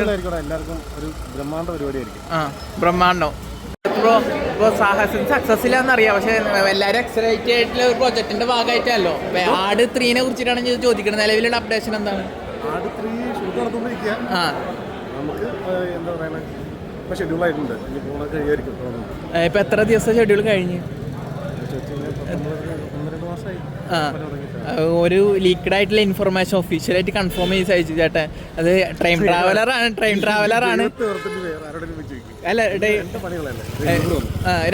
എല്ലാവർക്കും ഒരു ബ്രഹ്മാണ്ഡ പരിപാടിയായിരിക്കും. ബ്രഹ്മാണ്ടം ഇപ്പോൾ സാഹസം സക്സസ് ഇല്ലാന്നറിയാം, പക്ഷെ എല്ലാവരും എക്സൈറ്റഡ് ആയിട്ടുള്ള ഒരു പ്രൊജക്ടിന്റെ ഭാഗമായിട്ടല്ലോ. ആട് 3 കുറിച്ചിട്ടാണ് ചോദിക്കുന്നത്. നിലവിലുള്ള അപ്ഡേഷൻ എന്താണ്? ആട് 3 ഷൂട്ട് നടന്നുകൊണ്ടിരിക്കുക. നമുക്ക് എന്താ പറയുക, ഇപ്പൊ ഷെഡ്യൂൾ ആയിട്ടുണ്ട്. ഇപ്പൊ എത്ര ദിവസം ഷെഡ്യൂൾ കഴിഞ്ഞ്? 1-2 മാസമായി. ഒരു ലീക്ക്ഡ് ആയിട്ടുള്ള ഇൻഫർമേഷൻ ഒഫീഷ്യലായിട്ട് കൺഫേം ചെയ്ത് അയച്ചു ചേട്ടൻ. അത് ട്രെയിൻ ട്രാവലറാണ്. അല്ല,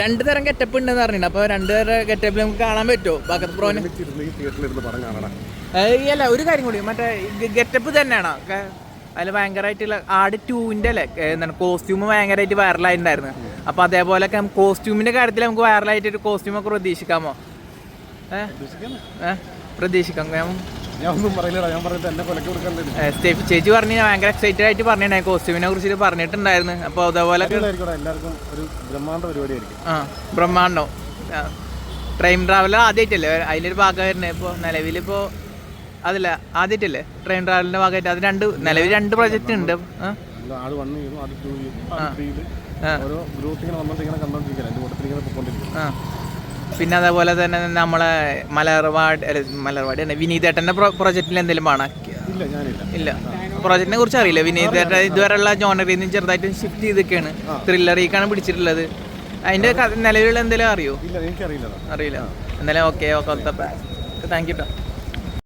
2 തരം ഗെറ്റപ്പ് ഉണ്ടെന്ന് പറഞ്ഞിട്ടുണ്ട്. അപ്പോൾ 2 തരം ഗെറ്റപ്പിൽ നമുക്ക് കാണാൻ പറ്റുമോ ഭഗത് ബ്രോന്? അല്ല, ഒരു കാര്യം കൂടി, മറ്റേ ഗെറ്റപ്പ് തന്നെയാണോ? അതിൽ ഭയങ്കരമായിട്ടുള്ള ആട് 2-ന്റെ അല്ലേ എന്താണ് കോസ്റ്റ്യൂം ഭയങ്കരമായിട്ട് വൈറലായിട്ടുണ്ടായിരുന്നു. അപ്പോൾ അതേപോലെയൊക്കെ കോസ്റ്റ്യൂമിന്റെ കാര്യത്തിൽ നമുക്ക് വൈറലായിട്ടൊരു കോസ്റ്റ്യൂമൊക്കെ പ്രതീക്ഷിക്കാമോ? പ്രതീക്ഷിക്കാം. സ്റ്റെഫി ചേച്ചി പറഞ്ഞ് ഞാൻ ഭയങ്കര എക്സൈറ്റഡ് ആയിട്ട് പറഞ്ഞിട്ടുണ്ടായി, കോസ്റ്റ്യൂമിനെ കുറിച്ചിട്ട് പറഞ്ഞിട്ടുണ്ടായിരുന്നു. അപ്പോൾ അതേപോലെ എല്ലാവർക്കും ഒരു ബ്രഹ്മാണ്ഡ പരിപാടിയായിരിക്കും. ബ്രഹ്മാണ്ടം ട്രെയിൻ ട്രാവലർ ആദ്യമായിട്ടല്ലേ അതിലൊരു ഭാഗം വരുന്നത്? ഇപ്പോൾ നിലവിലിപ്പോൾ അതല്ല ആദ്യമായിട്ടല്ലേ ട്രെയിൻ ട്രാവലിന്റെ ഭാഗമായിട്ട്? അത് നിലവിൽ 2 പ്രൊജക്റ്റ് ഉണ്ട്. പിന്നെ അതേപോലെ തന്നെ നമ്മളെ മലർവാടി വിനീതേട്ടന്റെ പ്രൊജക്റ്റിൽ എന്തെങ്കിലും വേണം? ഇല്ല, പ്രൊജക്റ്റിനെ കുറിച്ച് അറിയില്ല. വിനീതേട്ടൻ ഇതുവരെയുള്ള ജോണറിൽ നിന്ന് ചെറുതായിട്ട് ഷിഫ്റ്റ് ചെയ്തൊക്കെയാണ്. ത്രില്ലറിക്കാണ് പിടിച്ചിട്ടുള്ളത്. അതിന്റെ നിലവിലുള്ള എന്തെങ്കിലും അറിയോ? അറിയില്ല. എന്തായാലും ഓക്കെ താങ്ക് യു.